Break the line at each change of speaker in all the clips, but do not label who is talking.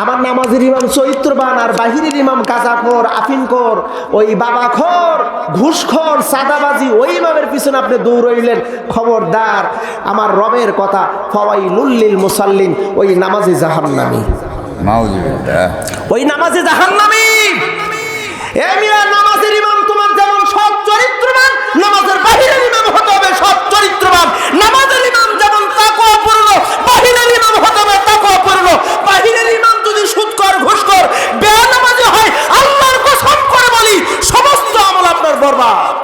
আমার নামাজের ইমাম চরিত্রবান আর বাহিরের ইমাম গাঁজাখোর, আফিনখোর, ওই বাবাখোর, ঘুষখোর, সাদাবাজি, ওই ইমামের পিছনে আপনি দৌড়াইলেন। খবরদার, আমার রবের কথা, ফাওয়াইলুল লিল মুসাল্লিন, ওই নামাজে জাহান্নামী,
নাউজুবিল্লাহ,
ওই নামাজে জাহান্নামী। এ মিয়া, নামাজের ইমাম তোমার যেমন সৎ চরিত্রবান, নামাজের বাহিরের ইমাম হতে হবে সৎ চরিত্রবান। নামাজের ইমাম যেমন তাকওয়াপূর্ণ, বাহিরের ইমাম হতে হবে তাকওয়াপূর্ণ। বাহিরের ইমাম যদি সুদখোর, ঘুষখোর, বেনামাজি হয়, আল্লাহর কসম করে বলি, সমস্ত আমল আপনার বরবাদ।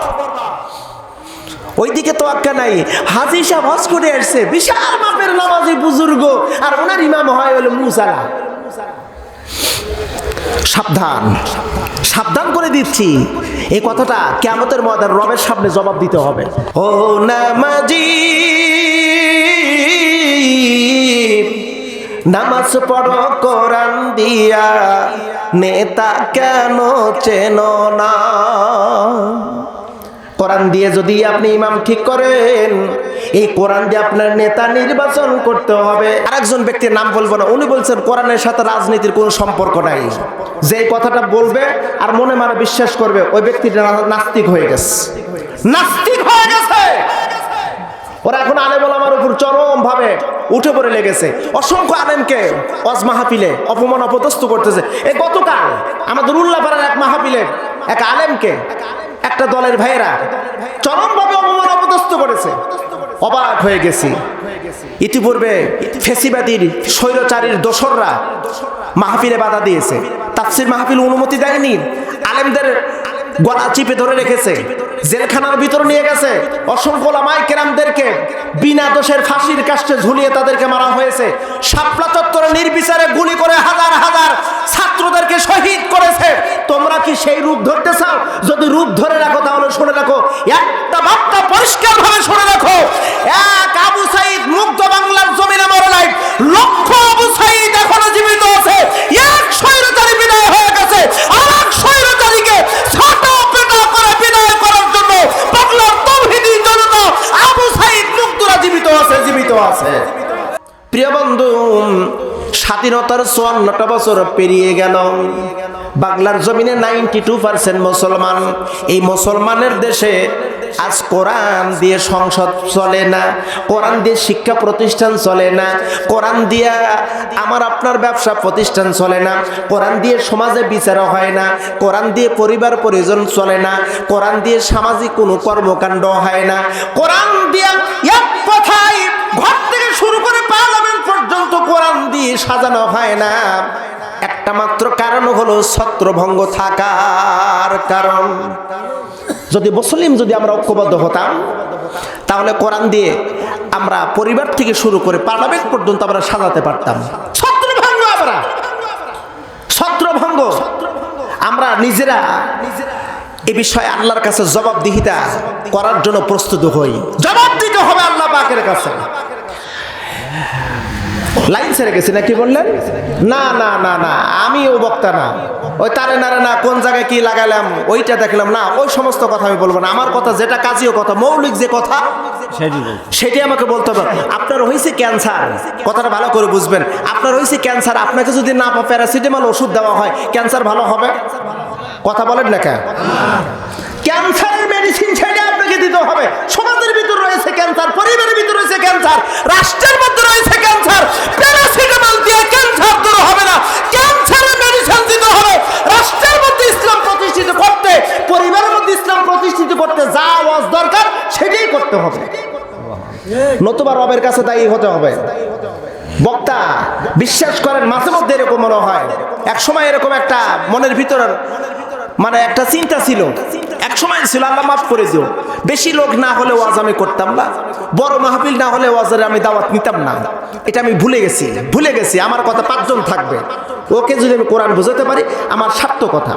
ওইদিকে তো আক্কা নাই। হাজী সাহেব হজ করে আসছে, বিশাল মাপের নামাজি বুজুর্গ, আর ওনার ইমাম হয় হলো মুসালা। সাবধান, সাবধান করে দিচ্ছি, এই কথাটা কিয়ামতের ময়দানে রবের সামনে জবাব দিতে হবে। ও নামাজি, নামাজ পড়ো কোরআন দিয়া, নেতা কেন চেনো না? কোরআন দিয়ে যদি আপনি ইমাম ঠিক করেন, এই কোরআন দিয়ে আপনার নেতা নির্বাচন করতে হবে। আরেকজন ব্যক্তির নাম বলবো না, উনি বলছেন কোরআনের সাথে রাজনীতির কোনো সম্পর্ক নাই। যে কথাটা বলবে আর মনে মানে বিশ্বাস করবে, ওই ব্যক্তিটা নাস্তিক হয়ে গেছে, নাস্তিক হয়ে গেছে। ওরা এখন আলেম ওলামার উপর চরম ভাবে উঠে পড়ে লেগেছে। অসংখ্য আলেমকে ওয়াজ মাহফিলে অপমান অপদস্থ করতেছে। এই গতকাল আমাদের উল্লাপাড়ার এক মাহফিলে এক আলেমকে একটা দলের ভাইয়েরা চরম ভাবে অপমান অপদস্থ করেছে। অবাক হয়ে গেছি। ইতিপূর্বে ফেসিবাদীর স্বৈরচারীর দোসররা মাহফিলে বাধা দিয়েছে, তাফসির মাহফিল অনুমতি দেয়নি, আলেমদের গলা চিপে ধরে রেখেছে, জেলখানার ভিতর নিয়ে গেছে, অসংখ্য ওলামায়ে কেরামদেরকে বিনা দোষের ফাঁসির কাস্টে ঝুলিয়ে তাদেরকে মারা হয়েছে। শাপলা চত্বরে নির্বিচারে গুলি করে হাজার হাজার ছাত্রদেরকে শহীদ করেছে। তোমরা কি সেই রূপ ধরতে চাও? যদি রূপ ধরে রাখো তাহলে শুনে রাখো, একটা বার্তা পরিষ্কার ভাবে শুনে রাখো, এক আবু সাঈদ মুগ্ধ বাংলার জমিনে মরে নাই, লক্ষ আবু সাঈদ এখনো জীবিত আছে। এক স্বৈরচারী বিদায় হয়ে গেছে, আর এক স্বৈরচারীকে ছাটা পেটা করে বিদায় করার জন্য বাংলার তাওহীদি জনতা আবু সাঈদ মুগ্ধরা জীবিত আছে, জীবিত আছে। প্রিয় বন্ধু, স্বাধীনতার ৫৪টা বছর পেরিয়ে গেল। বাংলার জমিনে 92% মুসলমান। এই মুসলমানের দেশে আজ কোরআন দিয়ে সংসদ চলে না, কোরআন দিয়ে শিক্ষা প্রতিষ্ঠান চলে না, কোরআন দিয়ে আমার আপনার ব্যবসা প্রতিষ্ঠান চলে না, কোরআন দিয়ে সমাজে বিচার হয় না, কোরআন দিয়ে পরিবার পরিজন চলে না, কোরআন দিয়ে সামাজিক কোনো কর্মকাণ্ড হয় না, কোরআন দিয়ে এক কথায় ঘর থেকে শুরু করে পার্লামেন্ট পর্যন্ত কোরআন দিয়ে সাজানো হয় না। একটা মাত্র কারণ হলো ছত্রভঙ্গ থাকার কারণ। যদি মুসলিম যদি আমরা ঐক্যবদ্ধ হতাম, তাহলে কোরআন দিয়ে আমরা পরিবার থেকে শুরু করে পার্লামেন্ট পর্যন্ত আমরা সাজাতে পারতাম। ছত্রভঙ্গ, আমরা ছত্রভঙ্গ, আমরা নিজেরা এ বিষয়ে আল্লাহর কাছে জবাবদিহিতা করার জন্য প্রস্তুত হই। জবাব দিতে হবে আল্লাহ পাকের কাছে। লাইন ছেড়ে গেছি না, কি বললেন? না না না না, আমি ও বক্তা না, ওই তারে নারে না, কোন জায়গায় কি লাগালাম ওইটা দেখলাম না, ওই সমস্ত কথা আমি বলবো না। আমার কথা যেটা কাজীয় কথা, মৌলিক যে কথা, সেটাই আমাকে বলতে হবে। আপনার হয়েছে ক্যান্সার, কথাটা ভালো করে বুঝবেন। আপনার হয়েছে ক্যান্সার, আপনাকে যদি না প্যারাসিটামল ওষুধ দেওয়া হয়, ক্যান্সার ভালো হবে? কথা বলেন না কেন? ক্যান্সারের মেডিসিন ছেড়ে আপনাকে দিতে হবে। সমাজের ভিতর রয়েছে ক্যান্সার, পরিবারের ভিতর রয়েছে ক্যান্সার, রাষ্ট্রের মধ্যে রয়েছে ক্যান্সার। প্যারাসিটামল দিয়ে ক্যান্সার দূর হবে না, ক্যান্সারের মেডিসিন দিতে হবে। রাষ্ট্রের মধ্যে ইসলাম প্রতিষ্ঠিত করতে, পরিবারের মধ্যে ইসলাম প্রতিষ্ঠিত করতে যা ওয়াজ দরকার সেটাই করতে হবে, নতুবা রবের কাছে দায়ী হতে হবে। বক্তা বিশ্বাস করেন, মাঝে মধ্যে এরকম মনে হয়, এক সময় এরকম একটা মনের ভিতর মানে একটা চিন্তা ছিল, এক সময় ছিল, আল্লাহ মাফ করে দিও, বেশি লোক না হলে ওয়াজ আমি করতাম না, বড় মাহফিল না হলে ওয়াজের আমি দাওয়াত নিতাম না। এটা আমি ভুলে গেছি। আমার কথা 5 জন থাকবে, ওকে যদি আমি কোরআন বোঝাতে পারি আমার সার্থক কথা।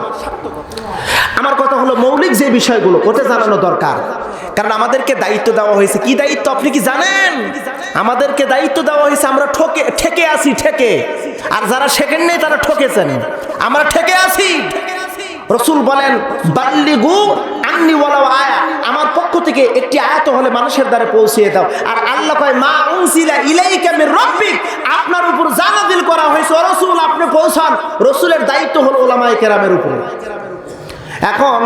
আমার কথা হলো মৌলিক যে বিষয়গুলো ওটা জানানো দরকার, কারণ আমাদেরকে দায়িত্ব দেওয়া হয়েছে। কি দায়িত্ব আপনি কি জানেন? আমাদেরকে দায়িত্ব দেওয়া হয়েছে, আমরা ঠেকে আছি, ঠেকে। আর যারা শেখেন নেই তারা ঠকেছেন, আমরা ঠেকে আছি। রাসূল বলেন, বাল্লিগু আন্নি ওয়ালাউ আয়া, আমার পক্ষ থেকে একটি আয়াত হলে মানুষের দ্বারা পৌঁছিয়ে দাও। আর আল্লাহ কয় মা উনসিলা ইলাইকা মির রাব্বিক, আপনার উপর যা নাযিল করা হয়েছে রাসূল আপনি পৌঁছান। রাসূলের দায়িত্ব হলো উলামায়ে কেরামের উপরে। এখন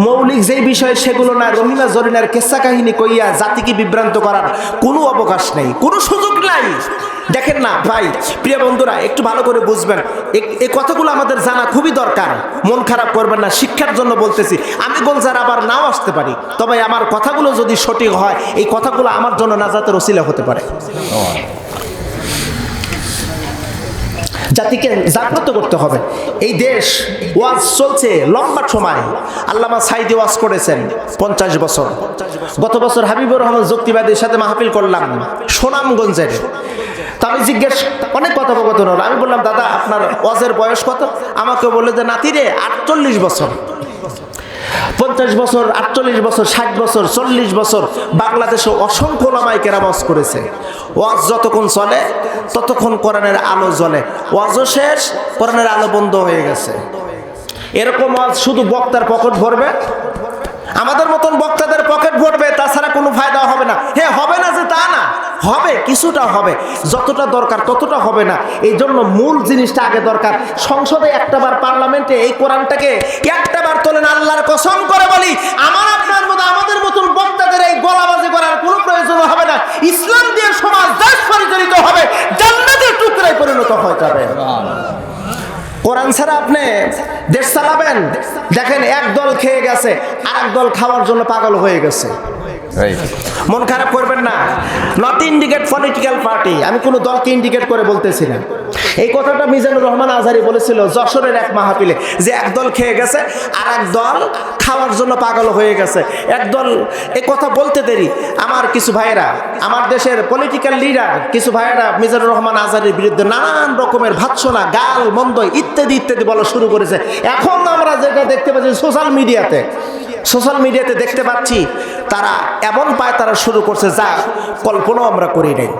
মৌলিক যেই বিষয় সেগুলো না, রহিমা জরিনার কেসা কাহিনী কইয়া জাতিকে বিভ্রান্ত করার কোনো অবকাশ নেই, কোনো সুযোগ নাই। দেখেন না ভাই, প্রিয় বন্ধুরা, একটু ভালো করে বুঝবেন, এই কথাগুলো আমাদের জানা খুবই দরকার। মন খারাপ করবেন না, শিক্ষার জন্য বলতেছি। আমি গোলজার আবার নাও আসতে পারি, তবে আমার কথাগুলো যদি সঠিক হয়, এই কথাগুলো আমার জন্য নাজাতের ওসিলা হতে পারে। জাতিকে জাগ্রত করতে হবে। এই দেশ ওয়াজ চলছে লম্বা সময়। আল্লামা সাইদি ওয়াজ করেছেন 50 বছর। গত বছর হাবিবুর রহমান যুক্তিবাদীর সাথে মাহফিল করলাম সুনামগঞ্জের। তা আমি জিজ্ঞেস, অনেক কথোপকথন হলো। আমি বললাম দাদা আপনার ওয়াজের বয়স কত? আমাকে বললো যে নাতিরে 48 বছর। 50 বছর, 48 বছর, 60 বছর, 40 বছর বাংলাদেশে অসংখ্য ওলামায়ে কেরাম ওয়াজ করেছে। ওয়াজ যতক্ষণ চলে ততক্ষণ কোরআনের আলো জ্বলে, ওয়াজও শেষ, কোরআনের আলো বন্ধ হয়ে গেছে। এরকম ওয়াজ শুধু বক্তার পকেট ভরবে, আমাদের মতন বক্তাদের পকেট ভরবে, তাছাড়া কোনো ফায়দা হবে না। হ্যাঁ, হবে না যে তা না, হবে, কিছুটা হবে, যতটা দরকার ততটা হবে না। এই জন্য মূল জিনিসটা আগে দরকার। সংসদে একটাবার, পার্লামেন্টে এই কোরআনটাকে একটাবার তোলেন, আল্লাহর কসম করে বলি, আমাদের মতন বক্তাদের এই গলাবাজি করার কোনো প্রয়োজন হবে না। ইসলাম দিয়ে সমাজ দেশ পরিচালিত হবে, জান্নাতের টুকরায় পরিণত হয়ে যাবে। কোরআন ছাড়া আপনি দেশ চালাবেন? দেখেন, এক দল খেয়ে গেছে, আর এক দল খাওয়ার জন্য পাগল হয়ে গেছে। মন খারাপ করবেন না, নট ইন্ডিকেট পলিটিক্যাল পার্টি, আমি কোনো দলকে ইন্ডিকেট করে বলতেছি না। এই কথাটা মিজানুর রহমান আজহারি বলেছিল যশোরের এক মাহফিলে, যে একদল খেয়ে গেছে আর এক দল খাওয়ার জন্য পাগল হয়ে গেছে। একদল, এই কথা বলতে দেরি আমার কিছু ভাইয়েরা, আমার দেশের পলিটিক্যাল লিডার কিছু ভাইয়েরা মিজানুর রহমান আজহারির বিরুদ্ধে নানান রকমের ভাৎসনা, গাল মন্দ ইত্যাদি ইত্যাদি বলা শুরু করেছে। এখন আমরা যেটা দেখতে পাচ্ছি সোশ্যাল মিডিয়াতে দেখতে পাচ্ছি, তারা এমন পায় তারা শুরু করছে যা কল্পনাও আমরা করি নাই।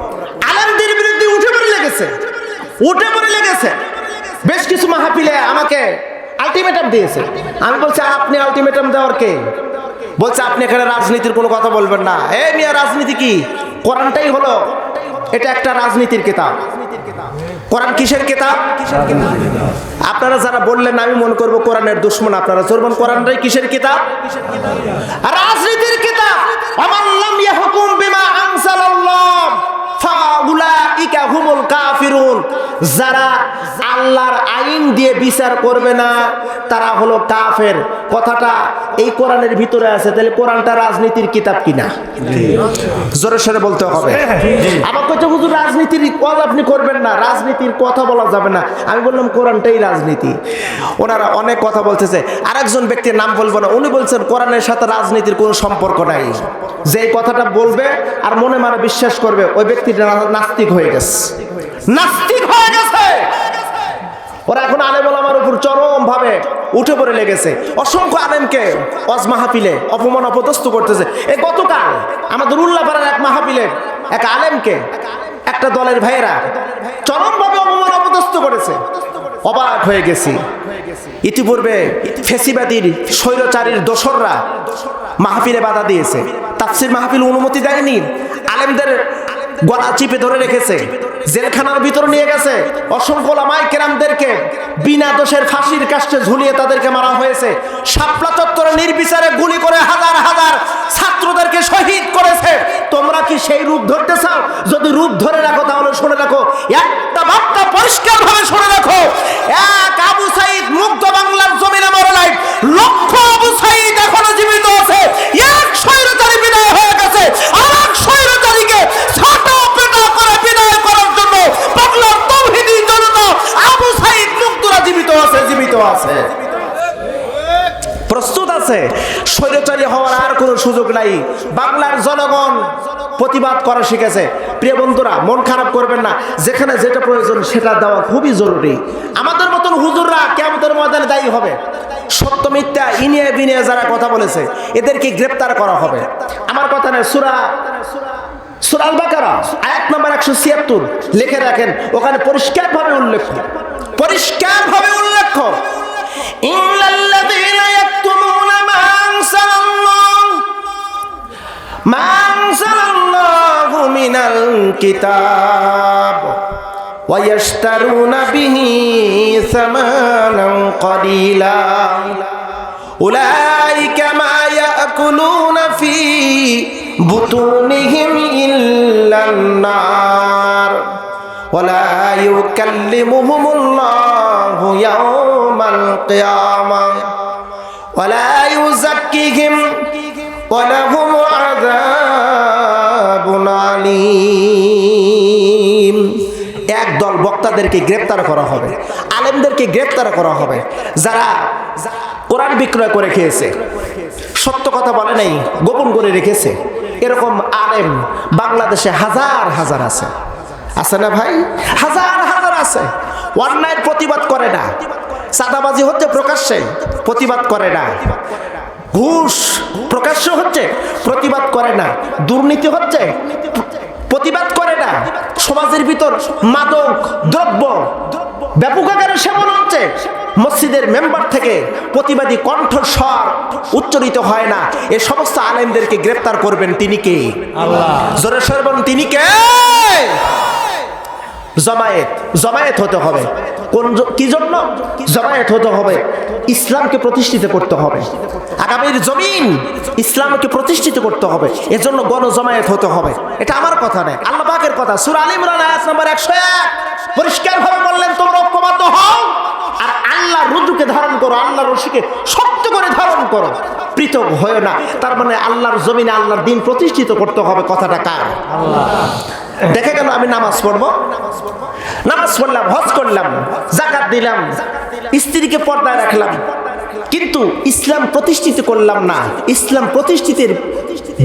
আলেমদের বিরুদ্ধে উঠে পড়ে লেগেছে। বেশ কিছু মাহফিলে আমাকে আলটিমেটাম দিয়েছে। আমি বলছি আপনি আলটিমেটাম দেওয়ার কে? বলছে আপনি এখানে রাজনীতির কোনো কথা বলবেন না। এই মিয়া, রাজনীতি কি? কোরআনটাই হলো, এটা একটা রাজনীতির কিতাব। কোরআন কিসের কিতাব? আপনারা যারা বললেন আমি মনে করবো কোরআনের দুশমন, আপনারা চলবেন কোরআনটাই কিসের কিতাব? রাজনীতির কিতাব। ওমান লাম ইয়াহকুম বিমা আনজালাল্লাহ ফাউলাইকা হুমুল কাফিরুন, যারা আল্লাহর আইন দিয়ে বিচার করবে না তারা হলো কাফের। কথাটা এই কোরআনের ভিতরে আছে। তাহলে কোরআনটা রাজনীতির কিতাব কিনা? জোরে সোরে বলতে হবে। আমার কথা হুজুর রাজনীতির ওয়াজ আপনি করবেন না, রাজনীতির কথা বলা যাবে না। আমি বললাম কোরআনটাই রাজনীতি। ওনারা অনেক কথা বলতেছে। আরেকজন ব্যক্তির নাম বলবো না, উনি বলছেন কোরআনের সাথে রাজনীতির কোনো সম্পর্ক নাই। যে কথাটা বলবে আর মনে মানে বিশ্বাস করবে, ওই ব্যক্তিটা নাস্তিক হয়ে গেছে। ওরা এখন আলেম ওলামার উপর চরম ভাবে উঠে পড়ে লেগেছে। অসংখ্য আলেমকে ওয়াজ মাহফিলে অপমান অপদস্থ করতেছে। এই গতকাল আমাদের উল্লাপাড়ার এক মাহফিলে এক আলেমকে একটা দলের ভাইয়েরা চরম ভাবে অপমান অপদস্থ করেছে। অবাক হয়ে গেছি। ইতিপূর্বে ফেসিবাদীর স্বৈরচারীর দোসররা মাহফিলে বাধা দিয়েছে, তাফসির মাহফিল অনুমতি দেয়নি, আলেমদের গলা চিপে ধরে রেখেছে, জেলখানার ভিতর নিয়ে গেছে। অসংখ্য ওলামায়ে কেরামদেরকে বিনা দোষের ফাঁসির কাস্টে ঝুলিয়ে তাদেরকে মারা হয়েছে। শাপলা চত্বরে নির্বিচারে গুলি করে হাজার হাজার ছাত্রদেরকে শহীদ করেছে। তোমরা কি সেই রূপ ধরতে চাও? যদি রূপ ধরে রাখো তাহলে শুনে রাখো, একটা বার্তা পরিষ্কার ভাবে শুনে রাখো, এক আবু সাঈদ মুগ্ধ বাংলার জমিনে মরে নাই, লক্ষ আবু সাঈদ এখনো জীবিত আছে। এক স্বৈরচারী বিদায় হয়ে গেছে, আর এক স্বৈরচারীকে ছাটা পেটা করে বিদায় করার জন্য বাংলার তৌহিদি জনতা আবু সাঈদ মুগ্ধরা জীবিত আছে, প্রস্তুত আছে। স্বৈরচারী হওয়ার আর কোনো সুযোগ নাই। বাংলার জনগণ প্রতিবাদ করা শিখেছে। প্রিয় বন্ধুরা, মন খারাপ করবেন না, যেখানে যেটা প্রয়োজন সেটা দেওয়া খুবই জরুরি। আমাদের মতন হুজুররা কিয়ামতের ময়দানে দায়ী হবে। সত্য মিথ্যা ইনিয়ে বিনিয়ে যারা কথা বলেছে এদেরকে গ্রেপ্তার করা হবে। আমার কথা নয়, সূরা আল বাকারা আয়াত নাম্বার 176 লিখে রাখেন, ওখানে পরিষ্কারভাবে উল্লেখ ইন্নাল্লাযীনা ইয়াকতুমুনা মা আনজালাল্লাহ মিনাল কিতাব ওয়া ইয়াশতারুনা বিহি সামানান কলিলা উলাইকা মা ইয়াকুলুনা ফি বুতুনিহিম ইল্লান নার ওয়া লা ইউকাল্লিমুহুমুল্লাহু ইয়াওমাল কিয়ামাহ ওয়া লা ইউযাক্কিহিম ওয়া লাহুম আযাবুন আলীম। একদল বক্তাদেরকে গ্রেফতার করা হবে, আলেমদেরকে গ্রেফতার করা হবে, যারা কোরআন বিক্রয় করে খেয়েছে, সত্য কথা বলে নাই, গোপন করে রেখেছে। এরকম আলেম বাংলাদেশে হাজার হাজার আছে, আছে না ভাই? হাজার হাজার আছে। অন্যায়ের প্রতিবাদ করে না, চাঁদাবাজি হচ্ছে প্রকাশ্যে, প্রতিবাদ করে না। ঘুষ প্রকাশ্য হচ্ছে, প্রতিবাদ করে না। দুর্নীতি হচ্ছে, প্রতিবাদ করে না। সমাজের ভিতর মাদক দ্রব্য ব্যাপক আকারে সেবন হচ্ছে, মসজিদের মেম্বার থেকে প্রতিবাদী কণ্ঠস্বর উচ্চারিত হয় না। এ সমস্ত আলেমদেরকে গ্রেফতার করবেন তিনি কে? আল্লাহ। জোরে সরে বলুন, তিনি কে? জামায়াত। জামায়াত হতে হবে। কোন কি জন্য জামায়াত হতে হবে? ইসলামকে প্রতিষ্ঠিত করতে হবে, আগামীর জমিন ইসলামকে প্রতিষ্ঠিত করতে হবে। এজন্য গণজামায়াত হতে হবে। এটা আমার কথা নয়, আল্লাহ পাকের কথা। সূরা আল ইমরান আয়াত নম্বর 101 পরিষ্কার ভাবে বললেন, তোমরা ঐক্যবদ্ধ হও আর আল্লাহর রুজুকে ধারণ করো, আল্লাহর রশিকে শক্ত করে ধারণ করো, পৃথক হয় না। তার মানে আল্লাহর জমিনে আল্লাহর দ্বীন প্রতিষ্ঠিত করতে হবে। কথাটা কার? আল্লাহ। দেখে গেল আমি নামাজ পড়বো, নামাজ পড়লাম, হজ করলাম, যাকাত দিলাম, স্ত্রীকে পর্দায় রাখলাম, কিন্তু ইসলাম প্রতিষ্ঠিত করলাম না। ইসলাম প্রতিষ্ঠিতের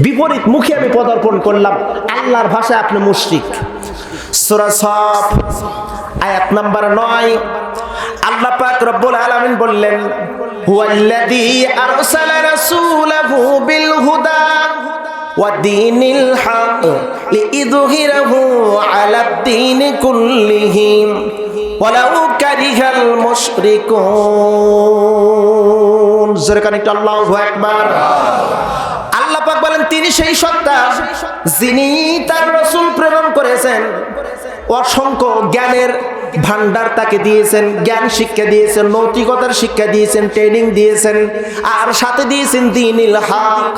বিপরীত মুখে আমি পদার্পণ করলাম। আল্লাহর ভাষায় আপনি মুশরিক। সূরা সফ আয়াত নাম্বার 9 আল্লাহ পাক রব্বুল আলামিন বললেন, হুয়াল্লাযী আরসালা রাসূলাহু বিল হুদা وَدِينِ الْحَقِّ لِيُظْهِرَهُ عَلَى الدِّينِ كُلِّهِ وَلَوْ كَرِهَ الْمُشْرِكُونَ। জোরে কানে একটু আল্লাহু আকবার। আল্লাহ পাক বলেন, তিনি সেই সত্তা যিনি তার রাসূল প্রেরণ করেছেন, অসংখ্য জ্ঞানের ভান্ডার তাকে দিয়েছেন, জ্ঞান শিক্ষা দিয়েছেন, নৈতিকতার শিক্ষা দিয়েছেন, ট্রেনিং দিয়েছেন, আর সাথে দিয়েছেন দ্বীনুল হক,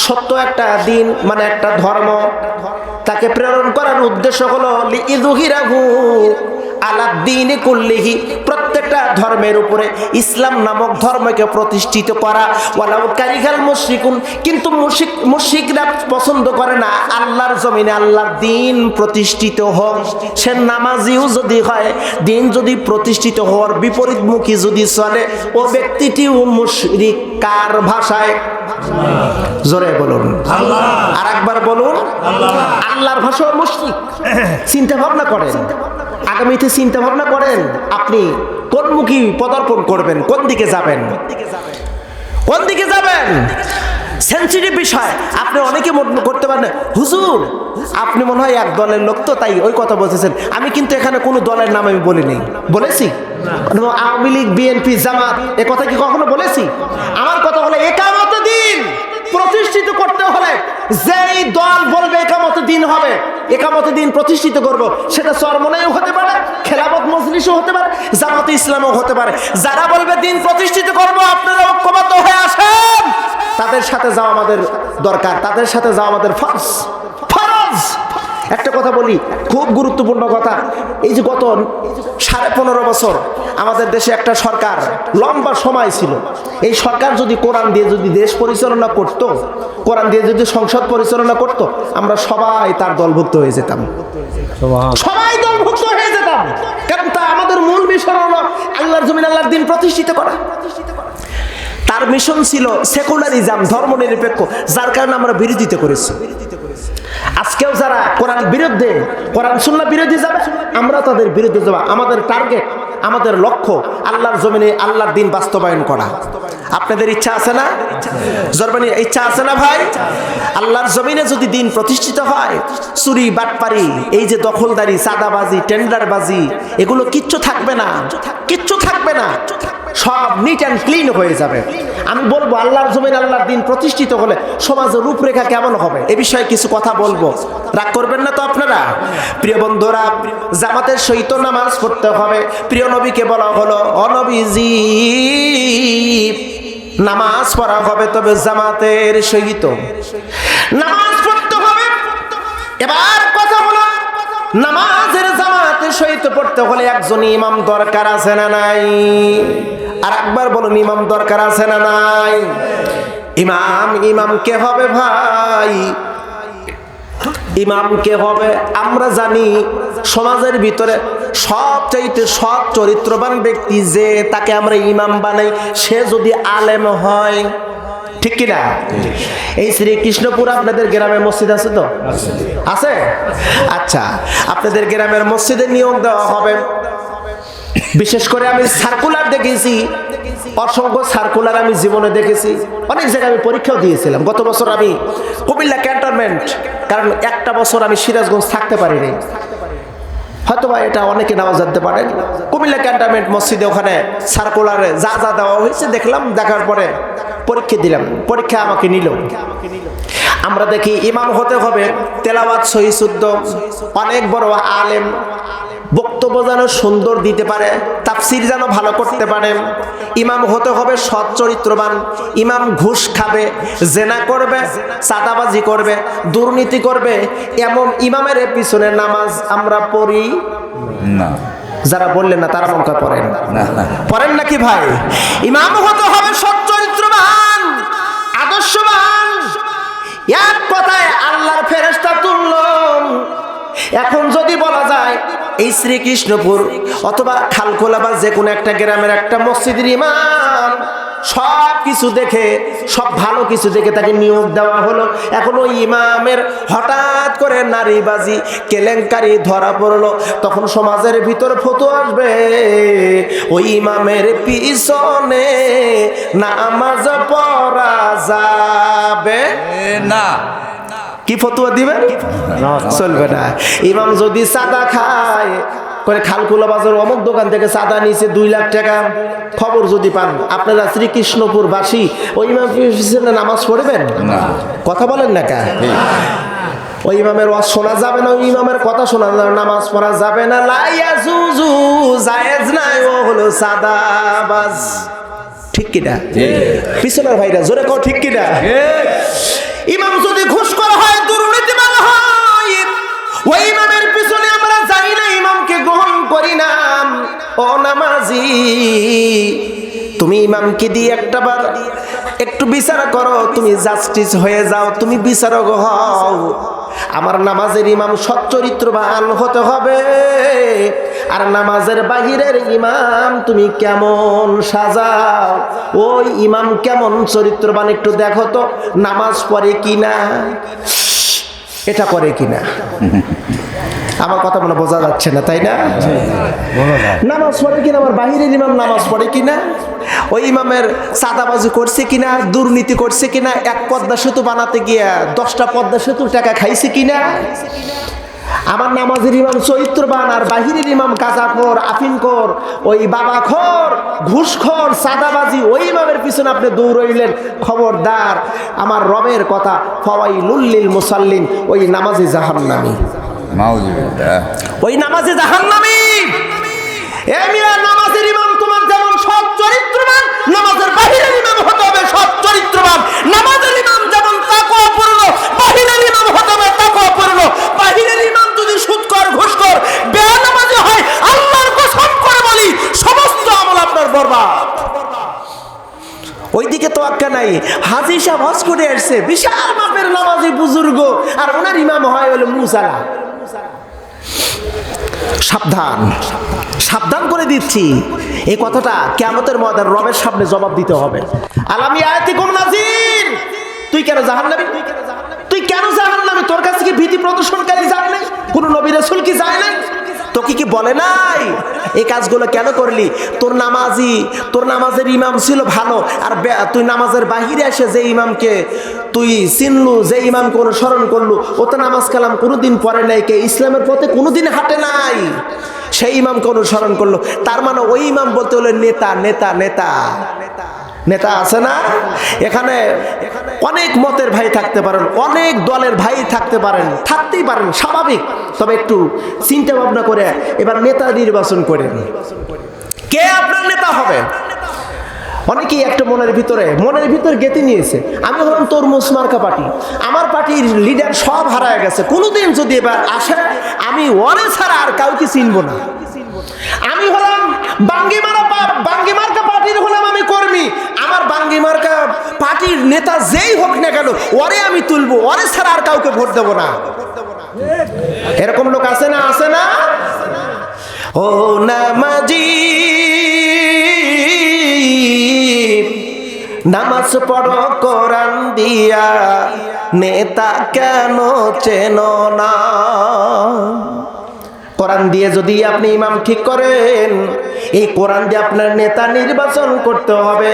সত্য একটা দিন, মানে একটা ধর্ম। তাকে প্রেরণ করার উদ্দেশ্য হলো লিইযহিরাহু আলা দ্বীনি কুল্লিহি, প্রত্যেকটা ধর্মের উপরে ইসলাম নামক ধর্মকে প্রতিষ্ঠিত করা। ওয়ালাউ কারিহাল মুশরিকুন, কিন্তু মুশরিকরা পছন্দ করে না আল্লাহর জমিনে আল্লাহর দ্বীন প্রতিষ্ঠিত হোক। সে নামাজিও যদি হয়, দ্বীন যদি প্রতিষ্ঠিত হওয়ার বিপরীতমুখী যদি চলে, ও ব্যক্তিটিও মুশরিক। কার ভাষায়? জোরে বলুন আল্লাহ। আর একবার বলুন আল্লাহ। আল্লাহর ভাষায় মুশরিক। চিন্তা ভাবনা করেন, আগামীতে চিন্তা ভাবনা করেন, আপনি কোন মুখী পদার্পণ করবেন, কোন দিকে যাবেন, কোন দিকে যাবেন। সেন্সিটিভ বিষয়। আপনি অনেকে মনে করতে পারেন, হুজুর আপনি মনে হয় এক দলের লোক, তো তাই ওই কথা বলতেছেন। আমি কিন্তু এখানে কোনো দলের নাম আমি বলিনি। বলেছি? আওয়ামী লীগ, বিএনপি, জামাত, এ কথা কি কখনো বলেছি? আমার কথা হলো, একামত দিন প্রতিষ্ঠিত করতে হলে যেই দল বলবে একামত দিন হবে, একামত দিন প্রতিষ্ঠিত করব, সেটা চরমনাইও হতে পারে, খেলাফত মজলিসও হতে পারে, জামাতে ইসলামও হতে পারে। যারা বলবে দিন প্রতিষ্ঠিত করব, আপনারা ঐক্যবদ্ধ হয়ে আসেন, তাদের সাথে যাওয়া আমাদের দরকার, তাদের সাথে যাওয়া আমাদের ফরজ। একটা কথা বলি, খুব গুরুত্বপূর্ণ কথা। এই যে গত 15.5 বছর আমাদের দেশে একটা সরকার লম্বা সময় ছিল। এই সরকার যদি কোরআন দিয়ে যদি দেশ পরিচালনা করত, কোরআন দিয়ে যদি সংসদ পরিচালনা করত, আমরা সবাই তার দলভুক্ত হয়ে যেতাম, সবাই দলভুক্ত হয়ে যেতাম। কারণ তা আমাদের মূল মিশন হলো আল্লাহর জমিন আল্লাহর দ্বীন প্রতিষ্ঠিত করা। তার মিশন ছিল সেকুলারিজম, ধর্মনিরপেক্ষ, যার কারণে আমরা বিরোধিতা করেছি। আজকেও যারা কোরআন বিরুদ্ধে, কোরআন সুন্নাহ বিরোধী যাবে, আমরা তাদের বিরুদ্ধে যাব। আমাদের টার্গেট, আমাদের লক্ষ্য আল্লাহর জমিনে আল্লাহর দ্বীন বাস্তবায়ন করা। আপনাদের ইচ্ছা আছে না? জরবানি ইচ্ছা আছে না ভাই? আল্লাহর জমিনে যদি দ্বীন প্রতিষ্ঠিত হয়, চুরি, বাটপারি, এই যে দখলদারি, চাঁদাবাজি, টেন্ডারবাজি, এগুলো কিচ্ছু থাকবে না, কিচ্ছু থাকবে না। সব নিট অ্যান্ড ক্লিন হয়ে যাবে। আমি বলবো আল্লাহর জমিন আল্লাহর দিন প্রতিষ্ঠিত হলে সমাজের রূপরেখা কেমন হবে এ বিষয়ে কিছু কথা বলবো, রাগ করবেন না তো আপনারা? প্রিয় বন্ধুরা, জামাতের সহিত নামাজ পড়তে হবে। প্রিয় নবীকে বলা হলো, অনবীজি নামাজ পড়া হবে তবে জামাতের সহিত নামাজ পড়তে হবে। এবার কথা হলো, নামাজের জামাতের সহিত পড়তে হলে একজন ইমাম দরকার আছে না নাই? আর একবার বলুন, ইমাম দরকার আছে না নাই? ইমাম কে হবে ভাই? ইমাম কে হবে? আমরা জানি সমাজের ভিতরে সবচাইতে সৎ চরিত্রবান ব্যক্তি যে তাকে আমরা ইমাম বানাই, সে যদি আলেম হয়, ঠিক কিনা? এই শ্রীকৃষ্ণপুর আপনাদের গ্রামে মসজিদ আছে তো? আছে? আচ্ছা, আপনাদের গ্রামের মসজিদে নিয়োগ দেওয়া হবে। বিশেষ করে আমি সার্কুলার দেখেছি, অসংখ্য সার্কুলার আমি জীবনে দেখেছি। অনেক জায়গায় আমি পরীক্ষাও দিয়েছিলাম। গত বছর আমি কুমিল্লা ক্যান্টনমেন্ট, কারণ একটা বছর আমি সিরাজগঞ্জ থাকতে পারিনি, হয়তো বা এটা অনেকে নামাজ জানতে পারেন। কুমিল্লা ক্যান্টনমেন্ট মসজিদে ওখানে সার্কুলারে যা যা দেওয়া হয়েছে দেখলাম, দেখার পরে পরীক্ষা দিলাম। পরীক্ষা আমাকে নিল। আমরা দেখি ইমাম হতে হবে তেলাওয়াত সহি শুদ্ধ, অনেক বড় আলেম, বক্তব্য যেন সুন্দর দিতে পারে, তাফসির যেন ভালো করতে পারে। ইমাম হতে হবে সৎ চরিত্রবান। ইমাম ঘুষ খাবে, জেনা করবে, চাঁদাবাজি করবে, দুর্নীতি করবে, এমন ইমামের পিছনে নামাজ আমরা পড়ি
না।
যারা বললেন না তারা মনে করে পড়েন
না।
পড়েন নাকি ভাই? ইমাম হতে হবে সৎ চরিত্রবান, আদর্শবান। এক কথায় আল্লাহর ফেরেশতা তুললাম। এখন যদি বলা যায় এই শ্রীকৃষ্ণপুর অথবা খালখোলা বা যে কোনো একটা গ্রামের একটা মসজিদের ইমাম, সব কিছু দেখে, সব ভালো কিছু দেখে তাকে নিয়োগ দেওয়া হলো। এখন ওই ইমামের হঠাৎ করে নারীবাজি কেলেঙ্কারি ধরা পড়লো, তখন সমাজের ভিতর ফতোয়া আসবে, ওই ইমামের পিছনে নামাজ পড়া যাবে
না।
কি ফতোয়া দিবেন? চলবে না। ইমাম যদি চাঁদা খায়, করে খালকুলা বাজার অমুক দোকান থেকে চাঁদা নিয়েছে 2 লাখ টাকা, খবর যদি পান, আপনারা শ্রীকৃষ্ণপুর বাসী ওই ইমাম পিছনে নামাজ পড়বেন? কথা বলেন না কা? ওই ইমামের ওয়াজ শোনা যাবে না, ওই ইমামের কথা শোনা যাবে, নামাজ পড়া যাবে না। লাইয়াজুজু জায়েজ নাই, ও হলো সাদাবাজ। ঠিক কিনা? পিছনের ভাইরা জোরে কও ঠিক কিনা? ইমাম যদি ঘুষ করা হয়, দুর্নীতিবান হয়, ওই ইমামের পিছনে আমরা যাই না, ইমামকে গ্রহণ করি না। ও নামাজি, তুমি ইমামকে দিয়ে একটাবার একটু বিচার করো, তুমি জাস্টিস হয়ে যাও, তুমি বিচারক হও। আমার নামাজের ইমাম সৎ চরিত্রবান হতে হবে। আর নামাজের বাহিরের ইমাম তুমি কেমন সাজাও, ওই ইমাম কেমন চরিত্রবান একটু দেখো তো, নামাজ পড়ে কিনা, এটা করে কিনা। আমার কথা মনে বোঝা যাচ্ছে না, তাই না? নামাজ পড়ে কিনা, আমার বাহিরের ইমাম নামাজ পড়ে কিনা, ওই ইমামের চাঁদাবাজি করছে কিনা, দুর্নীতি করছে কিনা, এক পদ্মা সেতু বানাতে গিয়া 10টা পদ্মা সেতুর টাকা খাইছে কিনা। আমার নামাজের ইমাম চরিত্রবান, আর বাহিরের ইমাম গাঁজাখোর, আফিনখোর, ওই বাবাখোর, ঘুষখোর, চাঁদাবাজি, ওই ইমামের পিছনে আপনি দৌড়ইলেন, খবরদার, আমার রবের কথা, ফাওয়াইলুল লিল মুসাল্লিন, ওই নামাজি জাহান্নামী,
নাউজুবিল্লাহ,
ওই নামাজি জাহান্নামী। এ মিয়া, নামাজের ইমাম তোমার যেমন সৎ চরিত্রবান, নামাজের বাহিরের ইমাম হতে হবে সৎ চরিত্রবান। নামাজের ইমাম যেমন তাকওয়াপূর্ণ, বাহিরের ইমাম হতে হবে তাকওয়াপূর্ণ। বাহিরের ইমাম যদি সুদখোর, ঘুষখোর, বেনামাজি হয়, আল্লাহর কসম করে বলি, সমস্ত আমল আপনার বরবাদ। ওইদিকে তো আক্কা নাই, হাজী সাহেব হজ করে আসছে, বিশাল মাপের নামাজি বুজুর্গ, আর ওনার ইমাম হয় হলো মুসালা। সাবধান, সাবধান করে দিচ্ছি, এই কথাটা কিয়ামতের ময়দান রবের সামনে জবাব দিতে হবে। আলামি আয়াতিকুম নাজির, তুই কেন জাহান্নামী? তুই কেন জাহান্নামী? তোর কাছে কি ভীতি প্রদর্শনকারী যায় নাই? কোন নবী রাসূল কি যায় নাই? তোকে কি বলে নাই এই কাজগুলো কেন করলি? তোর নামাজের ইমাম ছিল ভালো, আর তুই নামাজের বাহিরে এসে যে ইমামকে তুই চিনলু, যে ইমামকে অনুসরণ করলু, ও তো নামাজ কালাম কোনোদিন পড়ে নাই, কে ইসলামের পথে কোনোদিন হাঁটে নাই। সেই ইমামকে অনুসরণ করলো। তার মানে ওই ইমাম বলতে হলো নেতা নেতা নেতা নেতা আছে না? এখানে অনেক মতের ভাই থাকতে পারেন, অনেক দলের ভাই থাকতে পারেন, থাকতেই পারেন, স্বাভাবিক। তবে একটু চিন্তা ভাবনা করে এবার নেতা নির্বাচন করেন, কে আপনার নেতা হবে। অনেকেই একটা মনের ভিতরে গেঁথে নিয়েছে, আমি হলাম তরমুজ মার্কা পার্টি, আমার পার্টির লিডার সব হারায় গেছে, কোনোদিন যদি এবার আসে আমি ওরে ছাড়া আর কাউকে চিনব না। আমি হলাম বাঙ্গি মার্কা পার্টির হলাম আমি কর্মী, আমার বাঙ্গি মার্কা পার্টির নেতা যেই হোক না কেন ওরে আমি তুলবো, ওরে ছাড়া আর কাউকে ভোট দেবো না। এরকম লোক আছে না? আছে না? ও নামাজি নামাজ পড়ো কোরআন দিয়া, নেতা কেন চেনো না? কোরআন দিয়ে যদি আপনি ইমাম ঠিক করেন, এই কোরআন দিয়ে আপনার নেতা নির্বাচন করতে হবে।